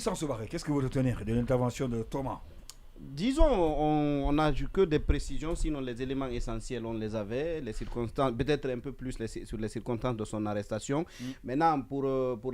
Sans se barrer, qu'est-ce que vous retenez de l'intervention de Thomas? Disons, on n'a que des précisions, sinon les éléments essentiels, on les avait, les circonstances, peut-être un peu plus sur les circonstances de son arrestation. Maintenant, pour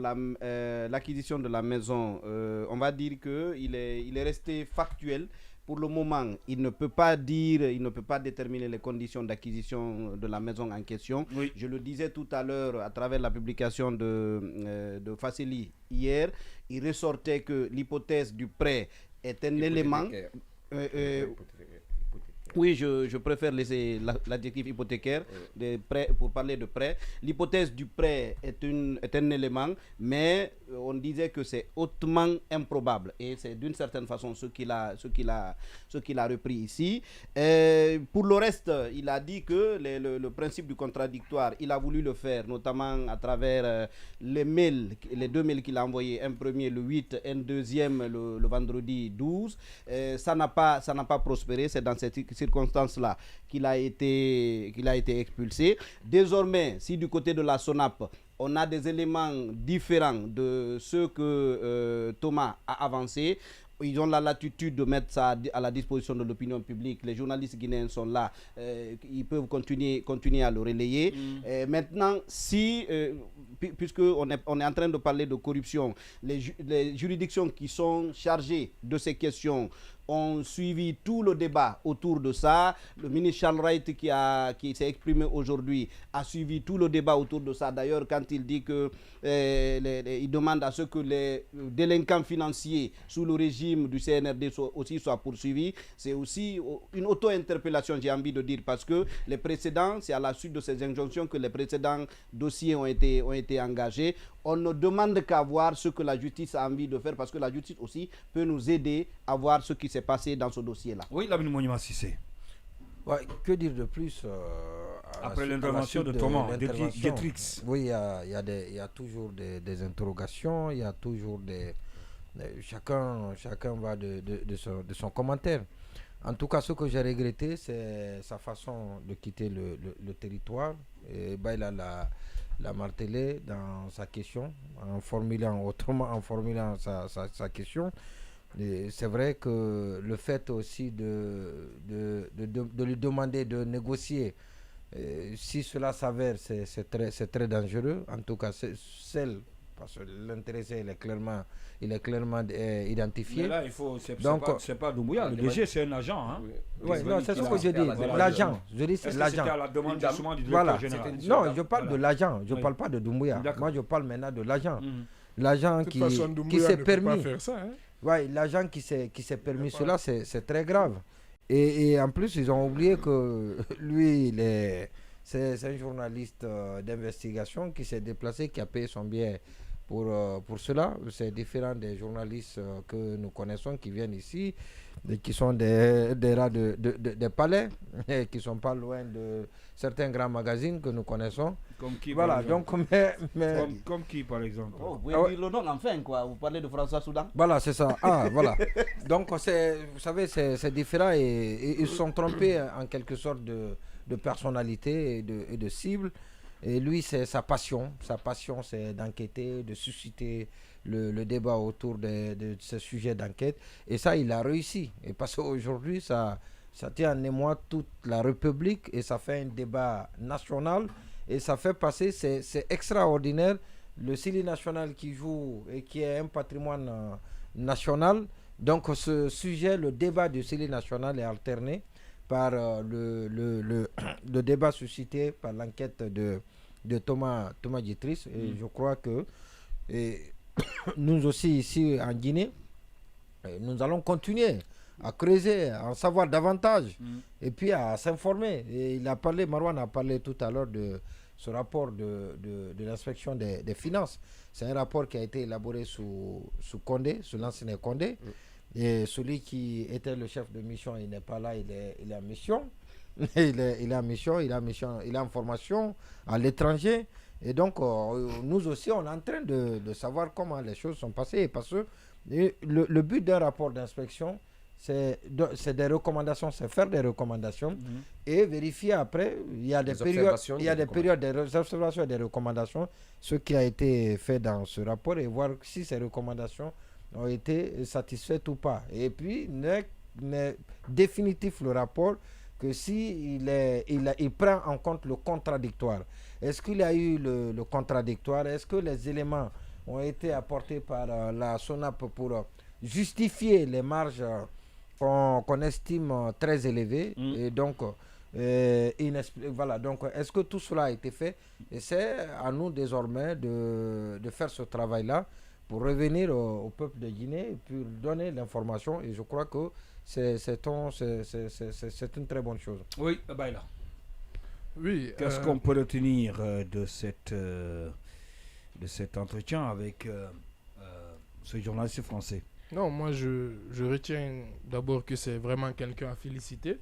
l'acquisition de la maison, on va dire qu'il est resté factuel. Pour le moment, il ne peut pas déterminer les conditions d'acquisition de la maison en question. Oui. Je le disais tout à l'heure à travers la publication de Faceli hier, il ressortait que l'hypothèse du prêt est un élément. Oui, je préfère laisser l'adjectif hypothécaire pour parler de prêt. L'hypothèse du prêt est un élément, mais on disait que c'est hautement improbable. Et c'est d'une certaine façon ce qu'il a repris ici. Pour le reste, il a dit que le principe du contradictoire, il a voulu le faire, notamment à travers les deux mails qu'il a envoyés. Un premier le 8, un deuxième le vendredi 12. Ça n'a pas prospéré. C'est dans cette circonstance-là qu'il a été expulsé. Désormais, si du côté de la SONAP, on a des éléments différents de ceux que Thomas a avancés, ils ont la latitude de mettre ça à la disposition de l'opinion publique. Les journalistes guinéens sont là, ils peuvent continuer à le relayer. Maintenant, puisqu'on est en train de parler de corruption, les juridictions qui sont chargées de ces questions ont suivi tout le débat autour de ça. Le ministre Charles Wright qui s'est exprimé aujourd'hui a suivi tout le débat autour de ça. D'ailleurs, quand il dit que il demande à ce que les délinquants financiers sous le régime du CNRD aussi soient poursuivis, c'est aussi une auto-interpellation, j'ai envie de dire, parce que les précédents, c'est à la suite de ces injonctions que les précédents dossiers ont été engagés. On ne demande qu'à voir ce que la justice a envie de faire, parce que la justice aussi peut nous aider à voir ce qui s'est passé dans ce dossier-là. Oui, Lamine Mounima Cissé. Ouais, que dire de plus après l'intervention de Thomas Dietrich? Oui, il y a toujours des interrogations, il y a toujours chacun va de son commentaire. En tout cas, ce que j'ai regretté, c'est sa façon de quitter le territoire. Et il a la martelé dans sa question, en formulant sa question. C'est vrai que le fait aussi de lui demander de négocier, si cela s'avère, c'est très dangereux. En tout cas, parce que l'intéressé il est clairement identifié. Mais là, c'est pas Doumbouya, le DG, c'est un agent. Hein. Oui, non, c'est ce que je dis. L'agent, je dis c'est l'agent. C'était à la demande justement du directeur général. Non, je parle de l'agent, je ne parle pas de Doumbouya. Moi, je parle maintenant de l'agent. L'agent qui s'est permis. Oui, l'agent qui s'est permis cela, c'est très grave. Et en plus, ils ont oublié que lui, c'est un journaliste d'investigation qui s'est déplacé, qui a payé son billet pour cela. C'est différent des journalistes que nous connaissons qui viennent ici, qui sont des rats des palais, et qui ne sont pas loin de certains grands magazines que nous connaissons. Comme qui, voilà, donc, comme qui, par exemple? Vous pouvez dire le nom enfin, quoi. Vous parlez de François Soudan. Voilà, c'est ça. Ah, voilà. Donc, vous savez, c'est différent et ils se sont trompés en quelque sorte de personnalité et de cible. Et lui, c'est sa passion. Sa passion, c'est d'enquêter, de susciter le débat autour de ce sujet d'enquête. Et ça, il a réussi. Et parce qu'aujourd'hui, ça tient en émoi toute la République et ça fait un débat national. Et ça fait passer, c'est extraordinaire, le Syli national qui joue et qui est un patrimoine national. Donc ce sujet, le débat du Syli national est alterné par le débat suscité par l'enquête de Thomas Dietrich. Et je crois que nous aussi ici en Guinée, nous allons continuer à creuser, à en savoir davantage et puis à s'informer. Et Marouane a parlé tout à l'heure de ce rapport de l'inspection des finances. C'est un rapport qui a été élaboré sous Condé, sous l'ancien Condé. Et celui qui était le chef de mission, il n'est pas là, il est en mission. Il est en mission, il est en formation à l'étranger. Et donc, nous aussi, on est en train de savoir comment les choses sont passées. Parce que le but d'un rapport d'inspection, c'est des recommandations, c'est faire des recommandations et vérifier après. Il y a des périodes des observations et des recommandations, ce qui a été fait dans ce rapport, et voir si ces recommandations ont été satisfaites ou pas. Et puis, n'est définitif le rapport que si il prend en compte le contradictoire. Est-ce qu'il y a eu le contradictoire? Est-ce que les éléments ont été apportés par la SONAP pour justifier les marges qu'on estime très élevées? Et donc, voilà. Donc, est-ce que tout cela a été fait? Et c'est à nous désormais de faire ce travail-là pour revenir au peuple de Guinée et puis donner l'information. Et je crois que c'est une très bonne chose. Oui, Baïla. Oui. Qu'est-ce qu'on peut retenir de cet entretien avec ce journaliste français? Non, moi je retiens d'abord que c'est vraiment quelqu'un à féliciter,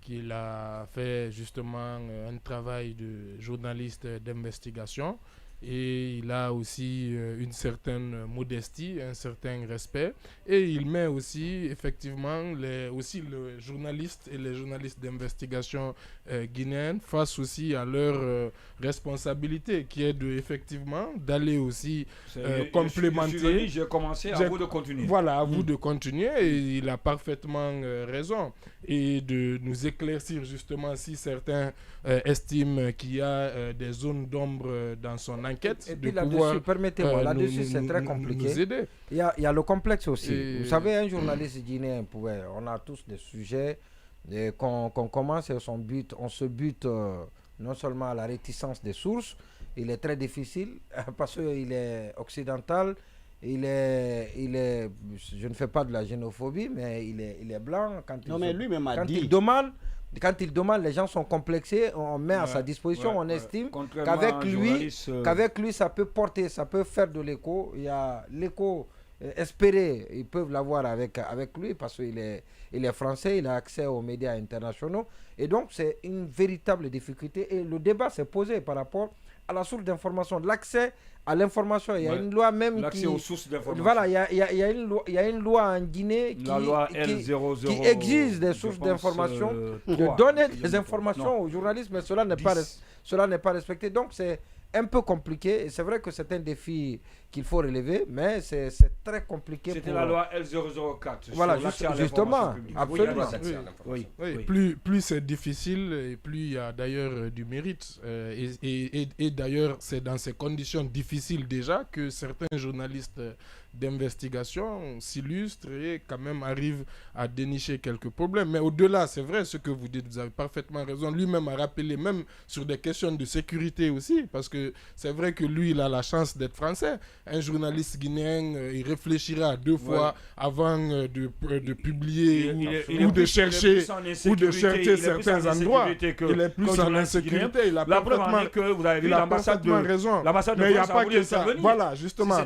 qu'il a fait justement un travail de journaliste d'investigation. Et il a aussi une certaine modestie, un certain respect. Et il met aussi, effectivement, le journaliste et les journalistes d'investigation guinéennes face aussi à leur responsabilité, qui est effectivement d'aller aussi complémenter. J'ai commencé, à vous de continuer. Voilà, à vous de continuer. Et il a parfaitement raison. Et de nous éclaircir justement si certains estiment qu'il y a des zones d'ombre dans son enquête. Et puis là-dessus, permettez-moi, là-dessus c'est très compliqué. Nous aider. Il y a le complexe aussi. Vous savez, un journaliste guinéen, on a tous des sujets, qu'on commence et on se bute non seulement à la réticence des sources, il est très difficile parce qu'il est occidental, je ne fais pas de la xénophobie, mais il est blanc. Quand il demande, les gens sont complexés, on met à sa disposition, on estime qu'avec lui, ça peut porter, ça peut faire de l'écho. Il y a l'écho espéré, ils peuvent l'avoir avec lui parce qu'il est français, il a accès aux médias internationaux. Et donc, c'est une véritable difficulté. Et le débat s'est posé par rapport à la source d'information, l'accès à l'information. Il y a une loi même l'accès aux sources d'information. Voilà, il y a une loi en Guinée qui exige des sources d'information, de donner des informations aux journalistes, mais cela n'est pas respecté. Donc c'est un peu compliqué et c'est vrai que c'est un défi qu'il faut relever, mais c'est très compliqué. C'était la loi L004. Voilà, justement, absolument. Oui. Plus c'est difficile et plus il y a d'ailleurs du mérite. Et d'ailleurs, c'est dans ces conditions difficiles déjà que certains journalistes d'investigation s'illustrent et quand même arrivent à dénicher quelques problèmes. Mais au-delà, c'est vrai ce que vous dites, vous avez parfaitement raison. Lui-même a rappelé, même sur des questions de sécurité aussi, parce que c'est vrai que lui, il a la chance d'être français. Un journaliste guinéen, il réfléchira deux fois avant de publier ou de chercher certains endroits. Il est plus en insécurité. Il a parfaitement raison. Mais il n'y a pas que ça. Voilà, justement.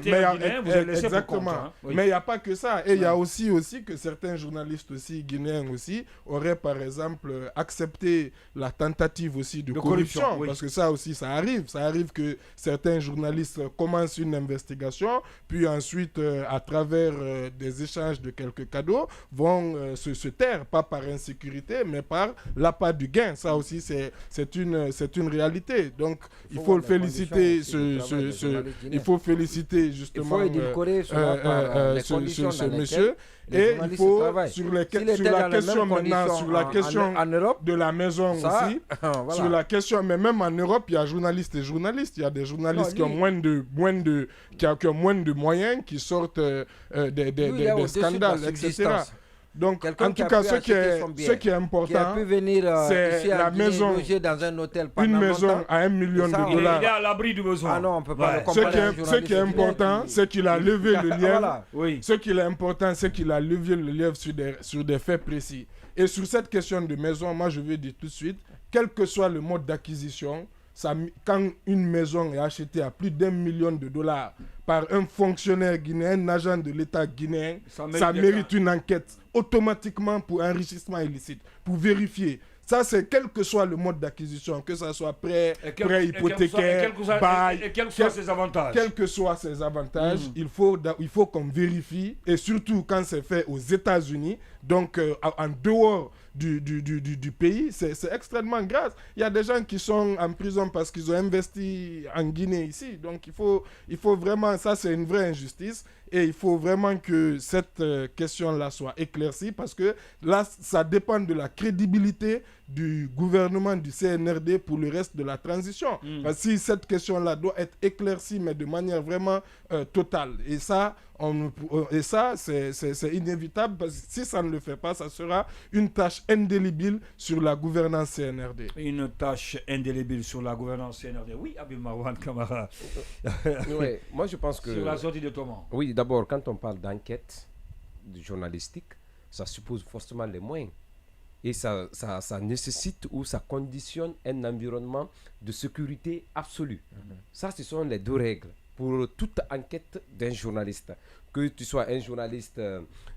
Exactement. Mais il n'y a pas que ça. Et il y a aussi que certains journalistes aussi guinéens aussi auraient par exemple accepté la tentative aussi de corruption. Parce que ça aussi, ça arrive. Ça arrive que certains journalistes commencent une investigation, puis ensuite, à travers des échanges de quelques cadeaux, vont se taire, pas par insécurité, mais par l'appât du gain. Ça aussi, c'est une réalité. Donc, il faut féliciter il faut féliciter justement ce monsieur. Et il faut, sur la question maintenant, sur la question de la maison aussi, sur la question, mais même en Europe, il y a journalistes et journalistes. Il y a des journalistes qui ont moins de moyens, qui sortent des scandales, etc. Donc, en tout cas, ce qui est important, c'est la maison. Une maison à $1 million. Il est à l'abri du besoin. Ah non, on peut pas le comparer. Ce qui est important, c'est qu'il a levé le lièvre. Ce qui est important, c'est qu'il a levé le lièvre sur des faits précis. Et sur cette question de maison, moi, je vais dire tout de suite, quel que soit le mode d'acquisition, quand une maison est achetée à plus $1 million par un fonctionnaire guinéen, un agent de l'État guinéen, ça mérite une enquête automatiquement pour enrichissement illicite, pour vérifier. Ça, c'est quel que soit le mode d'acquisition, que ce soit prêt hypothécaire, bail, quels que soient ses avantages. Quels que soient ses avantages, il faut qu'on vérifie, et surtout quand c'est fait aux États-Unis, donc en dehors du pays, c'est extrêmement grave. Il y a des gens qui sont en prison parce qu'ils ont investi en Guinée ici. Donc il faut vraiment, ça c'est une vraie injustice. Et il faut vraiment que cette question-là soit éclaircie parce que là, ça dépend de la crédibilité du gouvernement du CNRD pour le reste de la transition. Parce que si cette question-là doit être éclaircie, mais de manière vraiment totale. Et ça, c'est inévitable parce que si ça ne le fait pas, ça sera une tâche indélébile sur la gouvernance CNRD. Une tâche indélébile sur la gouvernance CNRD. Oui, Abim Marwan Kamara. Oui, moi je pense que... Sur la sortie de Thomas. Oui, d'abord, quand on parle d'enquête journalistique, ça suppose forcément les moyens. Et ça nécessite ou ça conditionne un environnement de sécurité absolue. Ça, ce sont les deux règles pour toute enquête d'un journaliste. Que tu sois un journaliste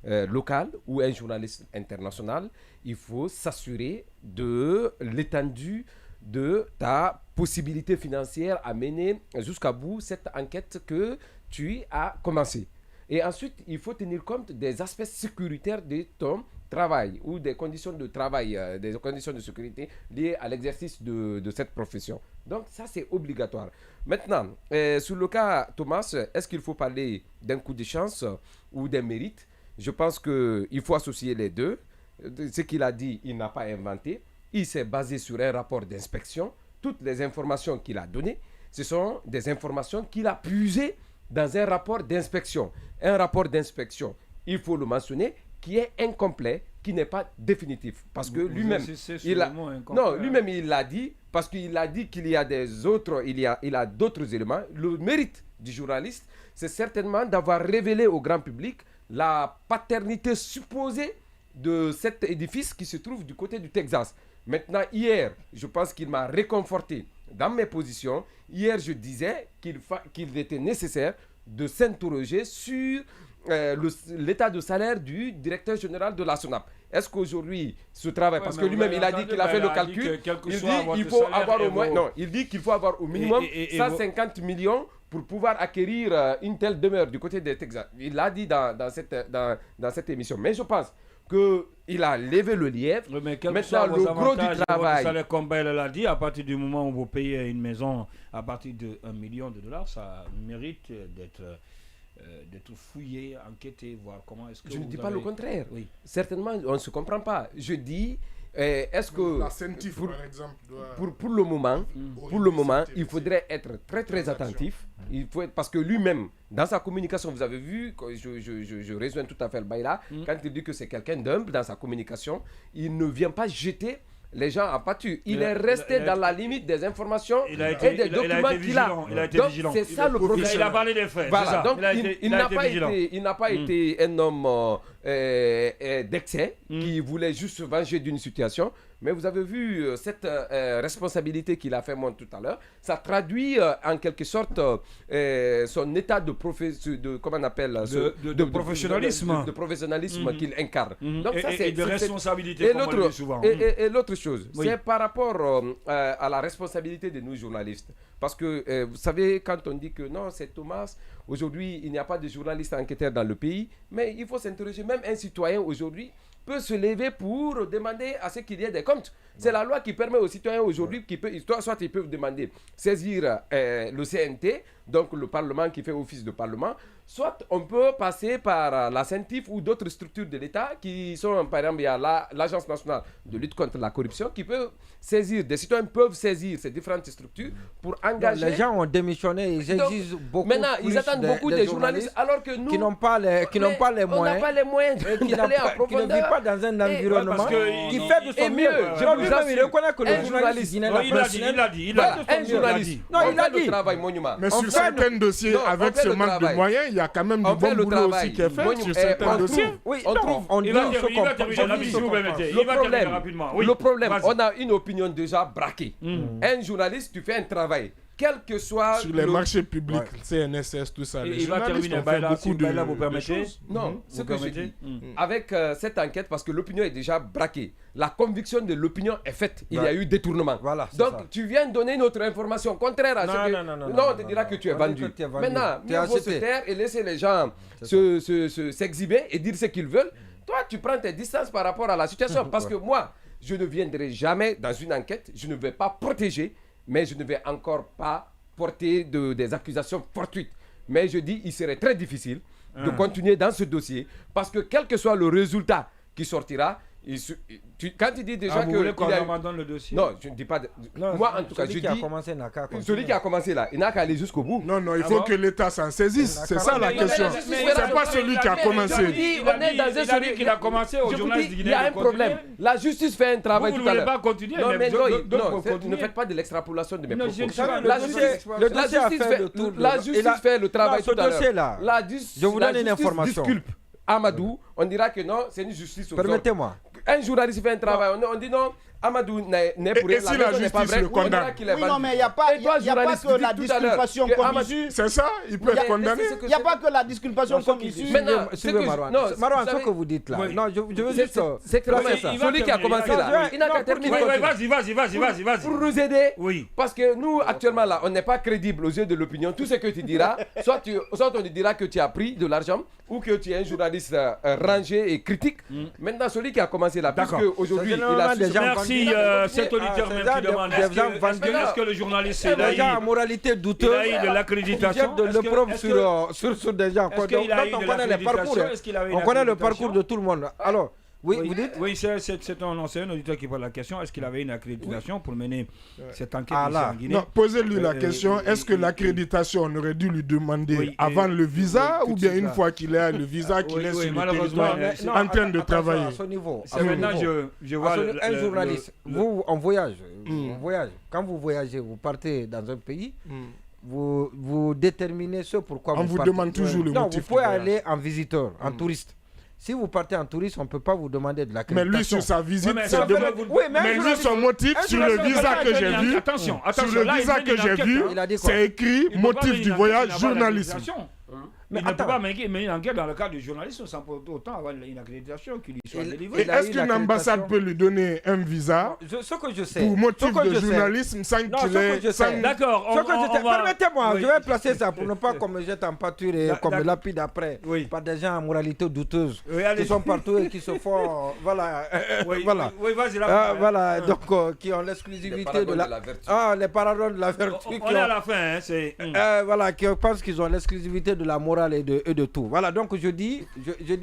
local ou un journaliste international, il faut s'assurer de l'étendue de ta possibilité financière à mener jusqu'à bout cette enquête que tu as commencée. Et ensuite, il faut tenir compte des aspects sécuritaires de ton travail ou des conditions de travail, des conditions de sécurité liées à l'exercice de cette profession. Donc ça, c'est obligatoire. Maintenant, sur le cas Thomas, est-ce qu'il faut parler d'un coup de chance ou d'un mérite? Je pense qu'il faut associer les deux. Ce qu'il a dit, il n'a pas inventé. Il s'est basé sur un rapport d'inspection. Toutes les informations qu'il a données, ce sont des informations qu'il a puisées dans un rapport d'inspection. Un rapport d'inspection, il faut le mentionner, qui est incomplet, qui n'est pas définitif. Parce que lui-même, lui-même il l'a dit, parce qu'il a dit qu'il y a des autres, il a d'autres éléments. Le mérite du journaliste, c'est certainement d'avoir révélé au grand public la paternité supposée de cet édifice qui se trouve du côté du Texas. Maintenant, hier, je pense qu'il m'a réconforté dans mes positions. Hier, je disais qu'il était nécessaire de s'interroger sur l'état de salaire du directeur général de la SONAP. Est-ce qu'aujourd'hui, ce travail, parce que lui-même, il a dit qu'il a fait le calcul, il dit qu'il faut avoir au moins, non, il dit qu'il faut avoir au minimum 150 millions pour pouvoir acquérir une telle demeure du côté des Texas. Il l'a dit dans cette émission. Mais je pense qu'il a levé le lièvre. Oui, mais maintenant, le gros du travail. Comme Bayle l'a dit, à partir du moment où vous payez une maison à partir de $1 million, ça mérite d'être fouillé, enquêté, voir comment est-ce que je ne dis pas le contraire. Oui. Certainement, on ne se comprend pas. Je dis, est-ce que la CENTIF, par exemple, pour le moment, il faudrait être très très attentif. Il faut être, parce que lui-même, dans sa communication, vous avez vu, je rejoins tout à fait le Baïla, quand il dit que c'est quelqu'un d'humble dans sa communication, il ne vient pas jeter les gens en pâture. Il est resté dans la limite des informations et des documents qu'il a. Il a été donc, vigilant. c'est ça le problème. Il a parlé des faits. Voilà. Donc, il n'a pas été un homme d'excès qui voulait juste se venger d'une situation. Mais vous avez vu cette responsabilité qu'il a fait moi tout à l'heure. Ça traduit en quelque sorte son état de professionnalisme, qu'il incarne. Donc ça, c'est de responsabilité. Et l'autre chose, c'est par rapport à la responsabilité de nous journalistes. Parce que vous savez, quand on dit que non, c'est Thomas, aujourd'hui il n'y a pas de journalistes enquêteurs dans le pays, mais il faut s'interroger, même un citoyen aujourd'hui peut se lever pour demander à ce qu'il y ait des comptes. C'est la loi qui permet aux citoyens aujourd'hui, soit ils peuvent demander, saisir le CNT, donc le Parlement qui fait office de Parlement, soit on peut passer par la CENTIF ou d'autres structures de l'État qui sont, par exemple, il y a l'Agence nationale de lutte contre la corruption qui peut saisir, des citoyens peuvent saisir ces différentes structures pour engager... Les gens ont démissionné, ils exigent beaucoup. Maintenant, ils attendent beaucoup des journalistes alors que nous... Qui n'ont pas les moyens. On n'a pas les moyens d'aller en profondeur. Qui ne vivent pas dans un environnement qui fait de son mieux. Il reconnaît que le journaliste... Il a dit. Un journaliste. Non, il a dit. Le travail monument. Mais sur certains dossiers, avec ce manque de moyens, il y a quand même du bon boulot aussi qui est fait sur certains dossiers. Le problème, on a une opinion déjà braquée. Un journaliste, tu fais un travail. Quel que soit sur les marchés publics, CNSS, tout ça, les journalistes ont fait beaucoup de choses. Non, ce que je dis, avec cette enquête, parce que l'opinion est déjà braquée, la conviction de l'opinion est faite, il y a eu détournement. Voilà, donc tu viens donner une autre information contraire à ce que... Non, on te dira que tu es vendu. Maintenant, mieux vaut se taire et laisser les gens s'exhiber et dire ce qu'ils veulent. Toi, tu prends tes distances par rapport à la situation. Parce que moi, je ne viendrai jamais dans une enquête, je ne vais pas protéger, mais je ne vais encore pas porter des accusations fortuites. Mais je dis, il serait très difficile de continuer dans ce dossier parce que quel que soit le résultat qui sortira, quand tu dis déjà vous voulez qu'on abandonne le dossier? Non, je ne dis pas. Moi, en tout cas, je dis. Celui qui a commencé là, il n'a qu'à aller jusqu'au bout. Non, il faut que l'État s'en saisisse. C'est ça la question. C'est pas celui qui a commencé. On est dans un celui qui a commencé au journaliste guinéen. Il y a un problème. La justice fait un travail tout à l'heure. Vous ne voulez pas continuer? Non, mais ne faites pas de l'extrapolation de mes propos. La justice fait le travail tout à l'heure. Je vous donne une information. Amadou, on dira que non, c'est une justice au Permettez-moi. Un journaliste fait un travail, on dit non, Amadou n'est pour rien. Et si la justice le condamne? Oui, non, mais il n'y a pas que la disculpation comme issue. C'est ça, il peut être condamné. Il n'y a pas que la disculpation comme issue. Maintenant, Marwan, ce que vous dites là. Non, je veux juste. C'est celui qui a commencé là. Il n'a qu'à terminer. Vas-y. Pour nous aider. Oui. Parce que nous, actuellement là, on n'est pas crédible aux yeux de l'opinion. Tout ce que tu diras, soit on te dira que tu as pris de l'argent ou que tu es un journaliste rangé et critique. Maintenant, celui qui a commencé là, parce qu'aujourd'hui, il a Merci cet auditeur même qui demande est-ce que le journaliste est déjà en moralité douteuse, il a eu de l'accréditation de l'épreuve sur des gens. Donc on connaît le parcours. On connaît le parcours de tout le monde. Alors, oui, vous dites? Oui, c'est un auditeur qui pose la question. Est-ce qu'il avait une accréditation pour mener cette enquête ici en Guinée? Non, posez-lui la question. Est-ce que l'accréditation, on aurait dû lui demander avant le visa ou bien une fois qu'il a le visa, qu'il est sur le territoire en train de travailler? À ce niveau. Maintenant, je vois un journaliste, vous, on voyage. Quand vous voyagez, vous partez dans un pays, vous déterminez ce pourquoi on vous vous demande toujours le motif. Non, vous pouvez aller en visiteur, en touriste. Si vous partez en touriste, on ne peut pas vous demander de l'accréditation. Mais lui, sur sa visite, mais lui, son motif, sur le visa que j'ai vu, sur le visa que j'ai vu, c'est écrit motif du voyage journalisme. Mais il ne peut pas mener une enquête dans le cadre du journalisme sans pour autant avoir une accréditation qui lui soit délivrée. Est-ce qu'une ambassade peut lui donner un visa pour motif de journalisme sans qu'il ait... D'accord. Permettez-moi, je vais placer ça pour ne pas qu'on me jette en pâture et qu'on me lapide après par des gens en moralité douteuse qui sont partout et qui se font... Voilà. Voilà, donc qui ont l'exclusivité de la... Ah, les paradoxes de la vertu. On est à la fin, c'est... Voilà, qui pensent qu'ils ont l'exclusivité de la morale et de tout. Voilà, donc je dis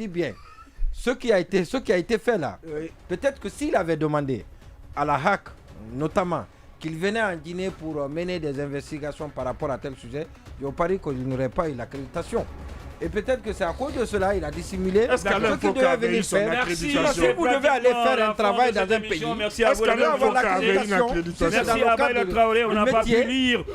bien, ce qui a été fait là, peut-être que s'il avait demandé à la HAC, notamment, qu'il venait en Guinée pour mener des investigations par rapport à tel sujet, je parie qu'il n'aurait pas eu l'accréditation. Et peut-être que c'est à cause de cela il a dissimulé ce qu'il devait venir faire. Si vous devez aller faire un travail dans un pays, merci à vous. avoir l'accréditation. Merci à Baïla Traoré, on n'a pas pu lire